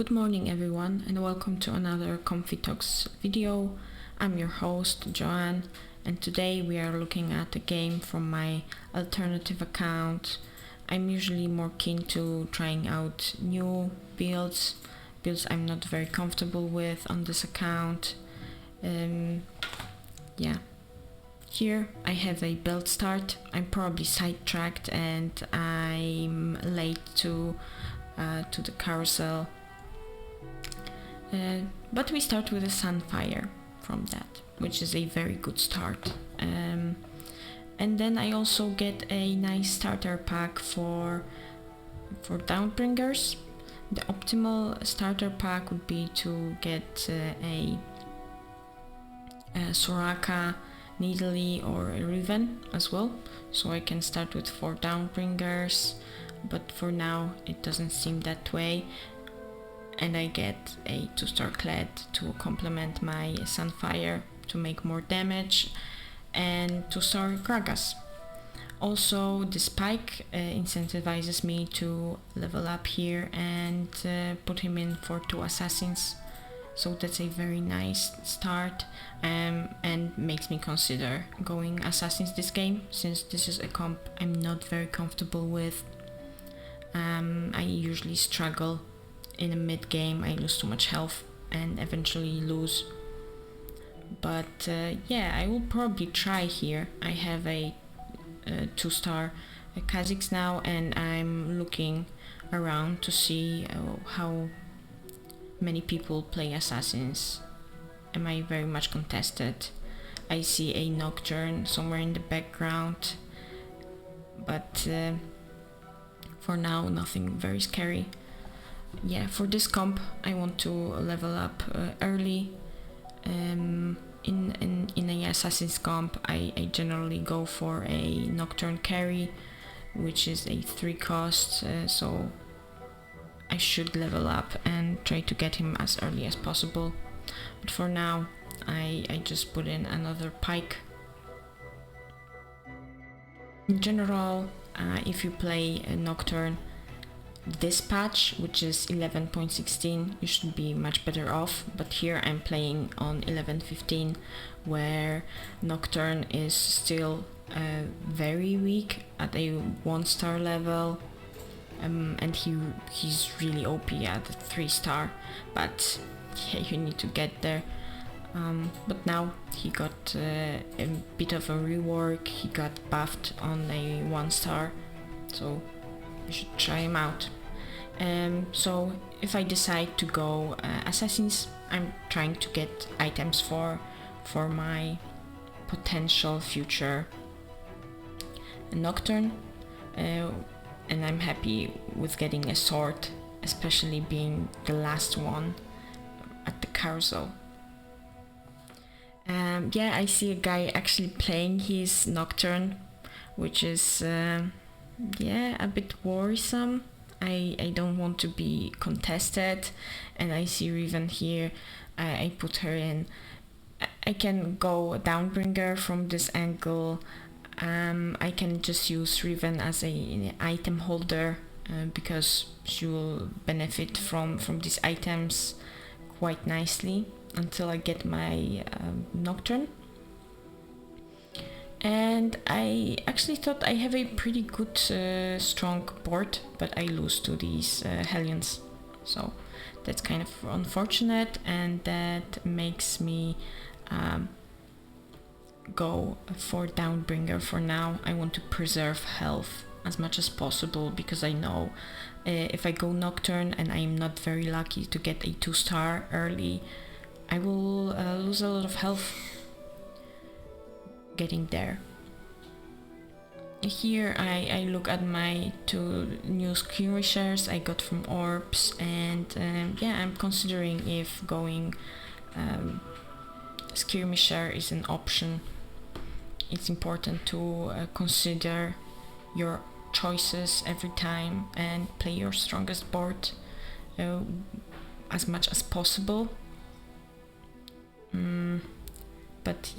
Good morning everyone and welcome to another Comfy Talks video. I'm your host Joanne and today we are looking at a game from my alternative account. I'm usually more keen to trying out new builds I'm not very comfortable with on this account. Here I have a build start. I'm probably sidetracked and I'm late to the carousel. But we start with a Sunfire from that, which is a very good start. And then I also get a nice starter pack for Downbringers. The optimal starter pack would be to get a Soraka, Nidalee or a Riven as well, so I can start with 4 Downbringers, but for now it doesn't seem that way. And I get a 2-star Kled to complement my Sunfire to make more damage, and 2-star Gragas. Also, the Spike incentivizes me to level up here and put him in for 2 Assassins. So that's a very nice start and makes me consider going Assassins this game, since this is a comp I'm not very comfortable with. I usually struggle in a mid game. I lose too much health and eventually lose. But I will probably try here. I have a 2-star Kha'Zix now and I'm looking around to see how many people play Assassins. Am I very much contested? I see a Nocturne somewhere in the background, but for now nothing very scary. For this comp I want to level up early. In a Assassin's comp I generally go for a Nocturne carry, which is a 3 cost, so I should level up and try to get him as early as possible. But for now I just put in another Pike. In general, if you play a Nocturne this patch, which is 11.16, you should be much better off, but here I'm playing on 11.15 where Nocturne is still very weak at a 1-star level, and he's really OP at 3-star, but you need to get there. But now he got a bit of a rework. He got buffed on a 1-star, so you should try him out. So if I decide to go Assassins, I'm trying to get items for my potential future Nocturne, and I'm happy with getting a sword, especially being the last one at the carousel. I see a guy actually playing his Nocturne, which is a bit worrisome. I don't want to be contested, and I see Riven here. I put her in. I can go Downbringer from this angle. I can just use Riven as an item holder because she will benefit from these items quite nicely until I get my Nocturne. And I actually thought I have a pretty good strong board, but I lose to these Hellions, so that's kind of unfortunate, and that makes me go for Downbringer for now. I want to preserve health as much as possible because I know if I go Nocturne and I'm not very lucky to get a 2-star early, I will lose a lot of health getting there. Here I look at my 2 new skirmishers I got from Orbs, and I'm considering if going skirmisher is an option. It's important to consider your choices every time and play your strongest board as much as possible. But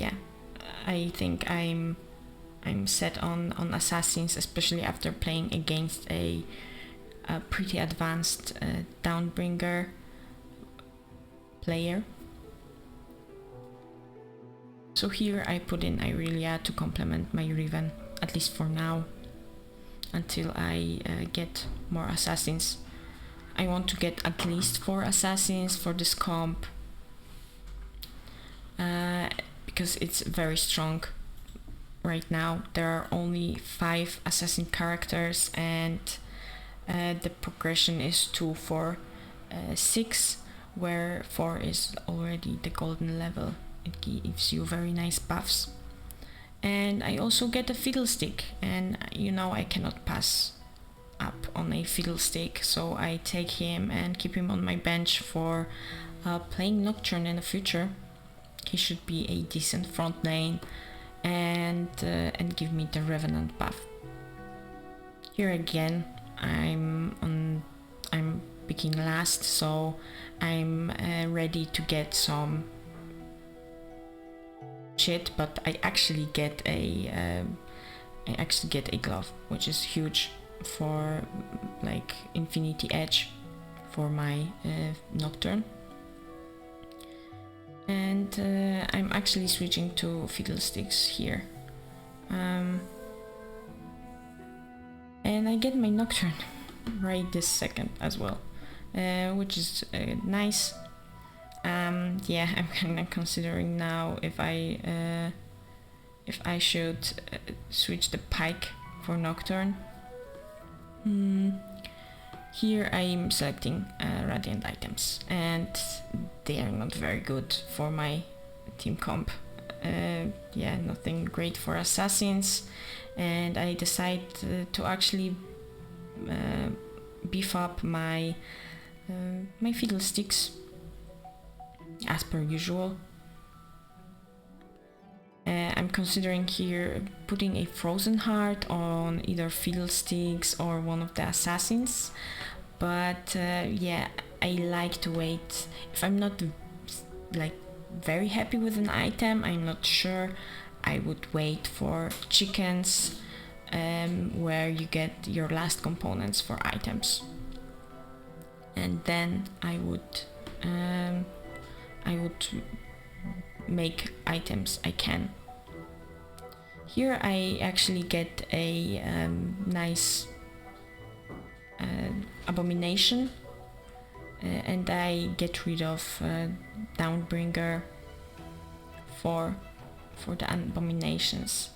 I think I'm set on Assassins, especially after playing against a pretty advanced Downbringer. player. So here I put in Irelia to complement my Riven, at least for now, until I get more assassins. I want to get at least 4 assassins for this comp, because it's very strong. Right now there are only 5 assassin characters, and the progression is 2, 4, 6, where 4 is already the golden level. It gives you very nice buffs. And I also get a fiddlestick, and you know I cannot pass up on a fiddlestick, so I take him and keep him on my bench for playing Nocturne in the future. He should be a decent front lane and give me the Revenant buff. Here again I'm picking last, so I'm ready to get some shit, but I actually get a glove, which is huge for like Infinity Edge for my Nocturne. And I'm actually switching to fiddlesticks here, and I get my Nocturne right this second as well, which is nice. Yeah, I'm kind of considering now if I should switch the pike for Nocturne. Here I'm selecting Radiant items, and they are not very good for my team comp. Yeah, nothing great for assassins, and I decide to actually beef up my my fiddlesticks as per usual. I'm considering here putting a frozen heart on either fiddlesticks or one of the assassins, but yeah, I like to wait. If I'm not like very happy with an item, I'm not sure, I would wait for chickens, where you get your last components for items, and then I would make items I can. Here I actually get a nice abomination, and I get rid of Downbringer for the abominations.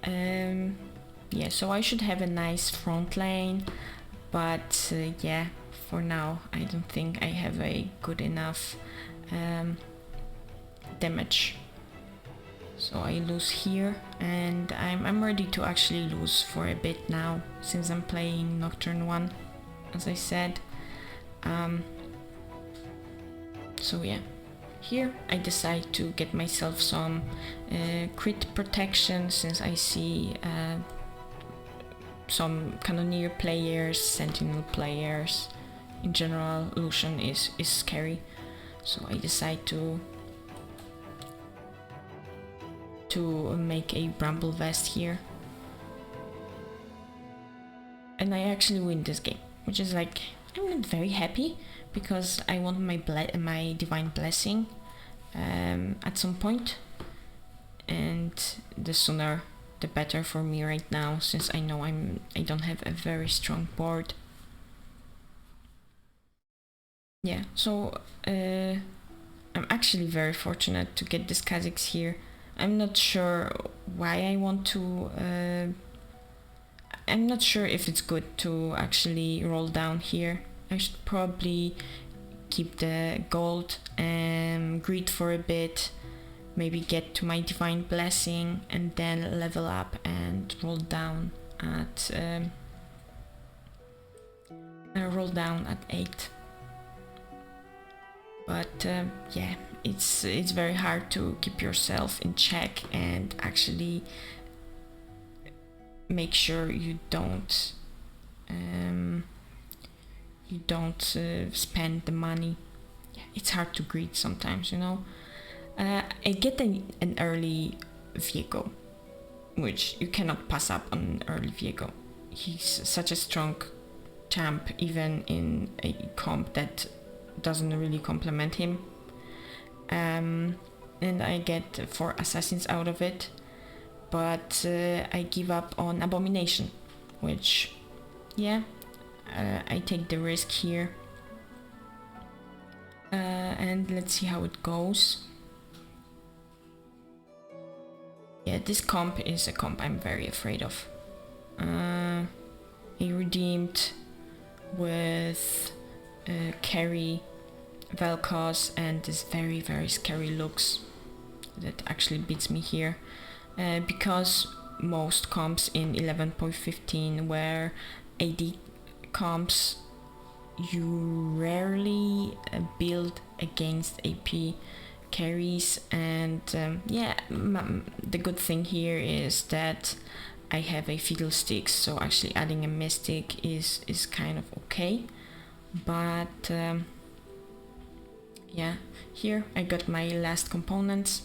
Yeah, so I should have a nice front lane, but yeah, for now I don't think I have a good enough damage. So I lose here, and I'm ready to actually lose for a bit now, since I'm playing Nocturne 1, as I said. So yeah, here I decide to get myself some crit protection, since I see some Cannoneer players, Sentinel players. In general, Lucian is scary, so I decide to make a Bramble Vest here, and I actually win this game, which is like, I'm not very happy, because I want my Divine Blessing at some point, and the sooner the better for me right now, since I know I don't have a very strong board. Yeah, so I'm actually very fortunate to get this Kha'Zix here. I'm not sure why I want to... I'm not sure if it's good to actually roll down here. I should probably keep the gold and greed for a bit, maybe get to my Divine Blessing, and then level up and roll down at 8. But yeah, it's very hard to keep yourself in check and actually make sure you don't spend the money. Yeah, it's hard to greed sometimes, you know. I get an early Viego, which you cannot pass up on an early Viego. He's such a strong champ, even in a comp that doesn't really complement him. and I get 4 assassins out of it, but I give up on Abomination, which, yeah, I take the risk here. And let's see how it goes. Yeah, this comp is a comp I'm very afraid of. A redeemed with carry Vel'Koz and this very scary looks that actually beats me here, because most comps in 11.15 were AD comps, you rarely build against AP carries, and the good thing here is that I have a Fiddlesticks, so actually adding a Mystic is kind of okay, but yeah, here I got my last components.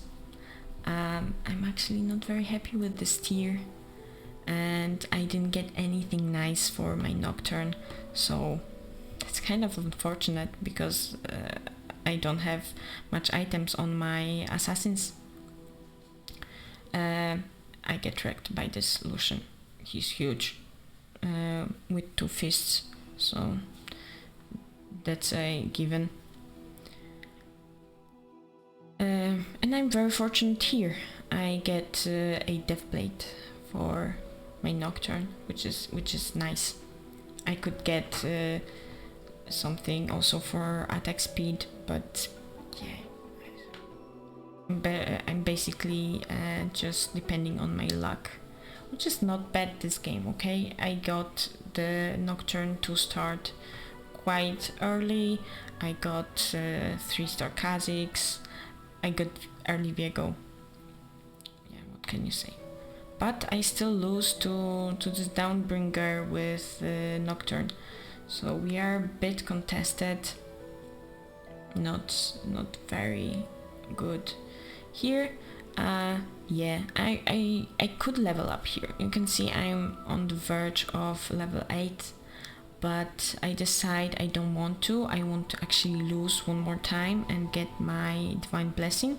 I'm actually not very happy with this tier, and I didn't get anything nice for my Nocturne, so it's kind of unfortunate because I don't have much items on my assassins. I get wrecked by this Lucian. He's huge, with 2 fists, so that's a given. And I'm very fortunate here. I get a Deathblade for my Nocturne, which is nice. I could get something also for attack speed, but yeah, I'm basically just depending on my luck, which is not bad this game. Okay, I got the Nocturne to start quite early. I got 3-star Kha'Zix. I got early Viego. Yeah, what can you say? But I still lose to this Downbringer with Nocturne. So we are a bit contested. Not very good here. Yeah, I could level up here. You can see I'm on the verge of level 8, but I decide I don't want to. I want to actually lose one more time and get my Divine Blessing,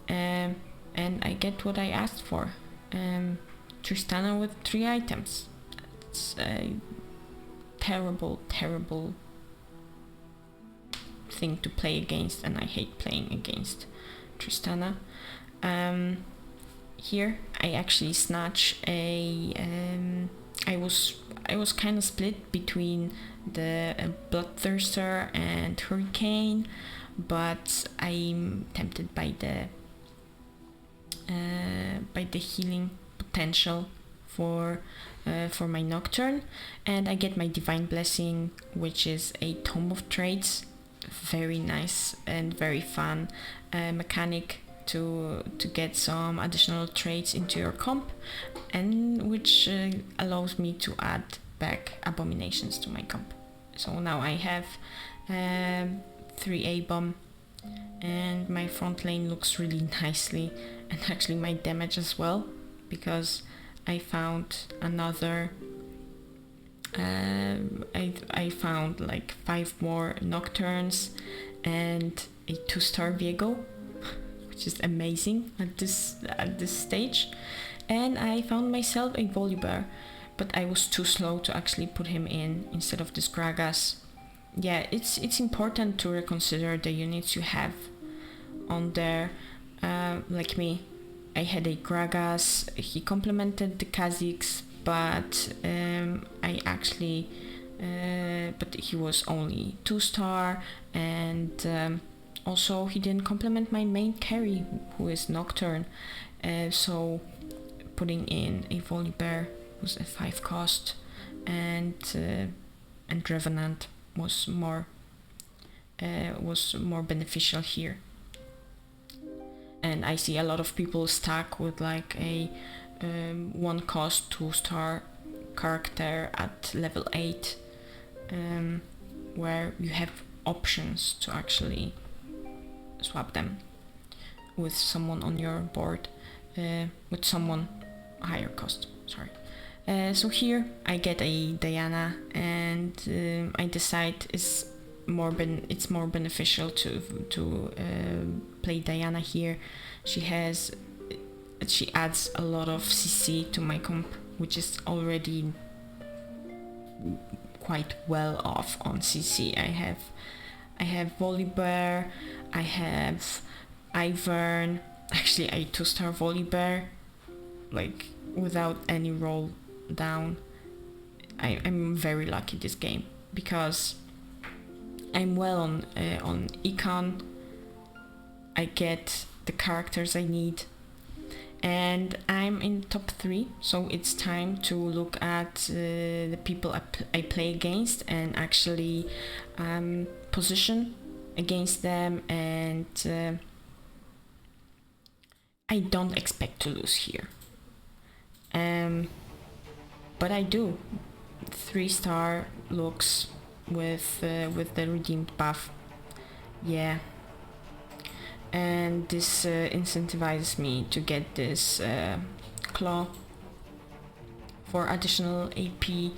and I get what I asked for. Tristana with 3 items. It's a terrible thing to play against, and I hate playing against Tristana. Here I actually snatch a I was kind of split between the Bloodthirster and Hurricane, but I'm tempted by the healing potential for my Nocturne, and I get my Divine Blessing, which is a Tome of Traits. Very nice and very fun mechanic to get some additional traits into your comp, and which allows me to add back abominations to my comp. So now I have 3 A-bomb, and my front lane looks really nicely, and actually my damage as well, because I found another I found like 5 more Nocturnes and a 2-star Viego, which is amazing at this stage, and I found myself a Volibear, but I was too slow to actually put him in instead of this Gragas. Yeah, it's important to reconsider the units you have on there. Like me, I had a Gragas, he complemented the Kha'Zix, but I actually but he was only 2-star, and also he didn't complement my main carry, who is Nocturne, so putting in a Volibear was a 5 cost, and Revenant was more beneficial here. And I see a lot of people stuck with like a 1 cost 2-star character at level 8, where you have options to actually swap them with someone on your board, with someone higher cost, sorry. So here I get a Diana, and I decide it's more beneficial to play Diana here. She adds a lot of CC to my comp, which is already quite well off on CC. I have Volibear, I have Ivern. Actually, I 2-star Volibear, like without any roll down. I'm very lucky this game because I'm well on econ. I get the characters I need, and I'm in top 3, so it's time to look at the people I play against and actually position against them, and I don't expect to lose here, but I do. 3-star looks with the redeemed buff, yeah, and this incentivizes me to get this claw for additional AP,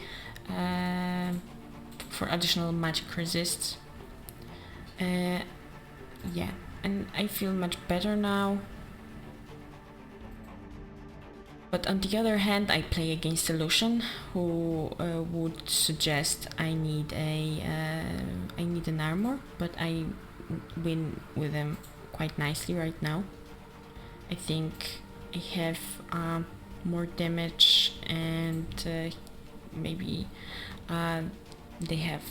for additional magic resists. Yeah, and I feel much better now. But on the other hand, I play against a Lucian who would suggest I need an armor, but I win with him quite nicely right now. I think I have more damage, and maybe they have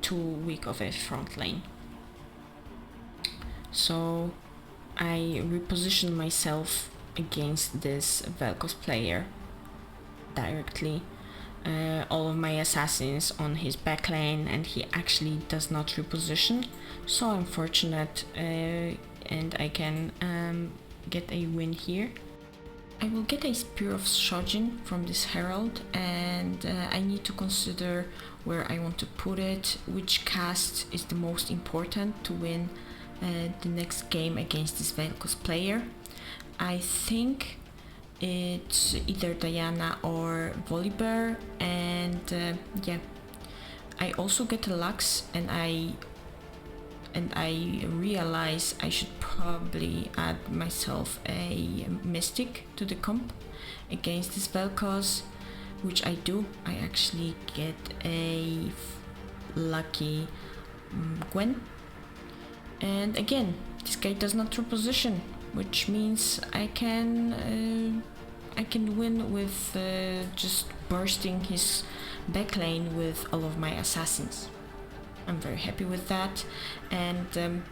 too weak of a front lane. So I reposition myself against this Vel'Koz player directly. All of my assassins on his backline, and he actually does not reposition, so I'm fortunate, and I can get a win here. I will get a Spear of Shojin from this Herald, and I need to consider where I want to put it, which cast is the most important to win the next game against this Vel'Koz player. I think it's either Diana or Volibear, and yeah, I also get a Lux, and I realize I should probably add myself a Mystic to the comp against this Vel'Koz, which I do. I actually get a lucky Gwen, and again, this guy does not reposition, which means I can win with just bursting his backlane with all of my assassins. I'm very happy with that, and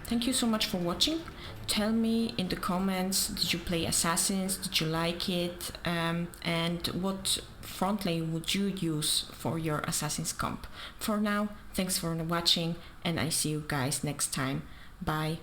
thank you so much for watching. Tell me in the comments, did you play assassins, did you like it, and what front lane would you use for your assassins comp? For now, thanks for watching, and I see you guys next time. Bye.